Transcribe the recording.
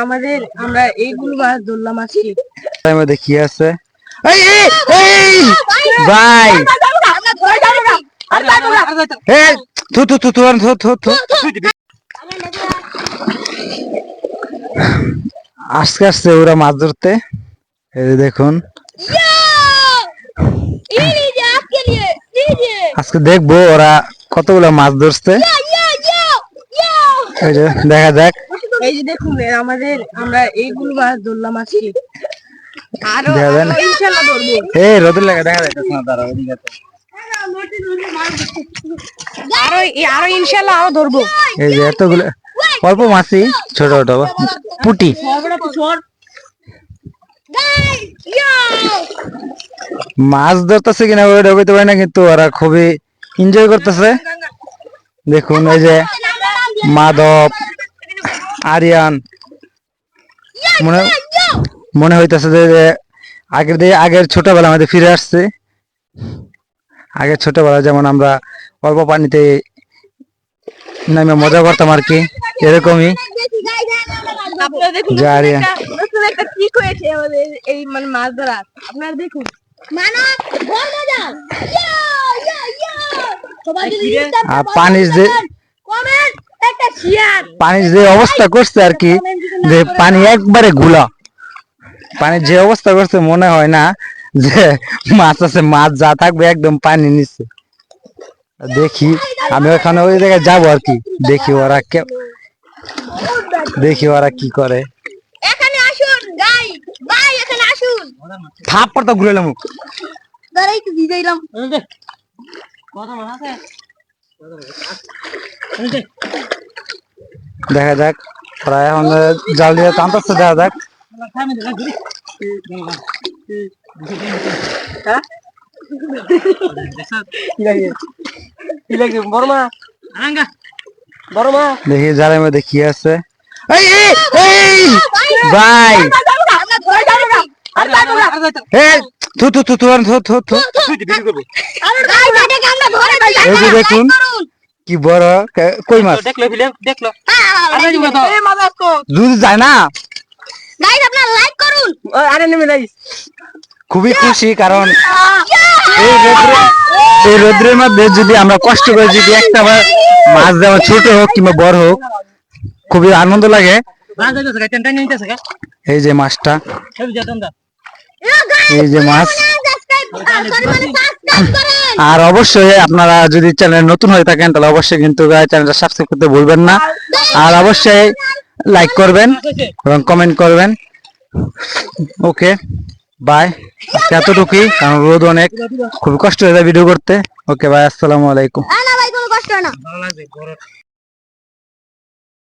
আমাদের আমরা এইগুলো মাছ ধরলাম আজকে। তার মধ্যে কি আছে? এই এই এই ভাই এই থু থু থু থু থু থু থু আজকে আসছে ওরা মাছ ধরতে। এই যে দেখুন, আজকে দেখবো ওরা কতগুলো মাছ ধরছে। এই যে দেখা যাক। এই যে দেখুন আমাদের আমরা এইগুলো মাছ ধরলাম আজকে। আরো দেখা যায় না? ইনশাআল্লাহ ধরবো। এই রোদের লাগা দেখা যাইতেছে না, দাঁড়াও এদিকে। আরো ইনশাআল্লাহ আরো ধরবো। এই যে এতগুলো অল্প মাছই, ছোট ছোট পুটি। মাছ ধরতেছে কিনা ওইটা বলতে পারি না, কিন্তু ওরা খুবই এনজয় করতেছে। দেখুন এই যে মাধব, আরিয়ান, মনে মনে হইতেছে যে আগের ছোটবেলা আমাদের ফিরে আসছে। আগের ছোটবেলা যেমন আমরা অল্প পানিতে নামে মজা করতাম আর কি, এরকমই। এই মানে মাছ ধরা আপনারা দেখুন। আর পানির যে অবস্থা করছে আর কি, যে পানি একবারে গুলা, পানির যে অবস্থা করছে মনে হয় না যে মাছ আছে। মাছ যা থাকবে একদম পানি নিচে। দেখি আমি ওখানে ওই জায়গায় যাবো আর কি, দেখি ওরা কি করে। থাপ্পড় তো ঘুরেলাম। দেখা যাক, প্রায় এখন জাল দিয়ে টানতেছে, দেখা যাক। দেখি জালের মধ্যে কি আছে। ভাই দেখুন কি বড় কই মাছ, যদি যায় না। খুবই খুশি, কারণ এই রোদ্রের মধ্যে যদি আমরা কষ্ট করে যদি একটা মাছ দেওয়া, ছোট হোক কিংবা বড় হোক, খুবই আনন্দ লাগে। এই যে মাছটা, এই যে মাছ। আর অবশ্যই আপনারা যদি চ্যানেল নতুন হয়ে থাকেন তাহলে অবশ্যই কিন্তু চ্যানেলটা সাবস্ক্রাইব করতে ভুলবেন না। আর অবশ্যই লাইক করবেন এবং কমেন্ট করবেন। ওকে বাই, এতটুকুই, কারণ রোদ অনেক, খুব কষ্ট হয়ে যায় ভিডিও করতে। ওকে বাই, আসসালামু আলাইকুম।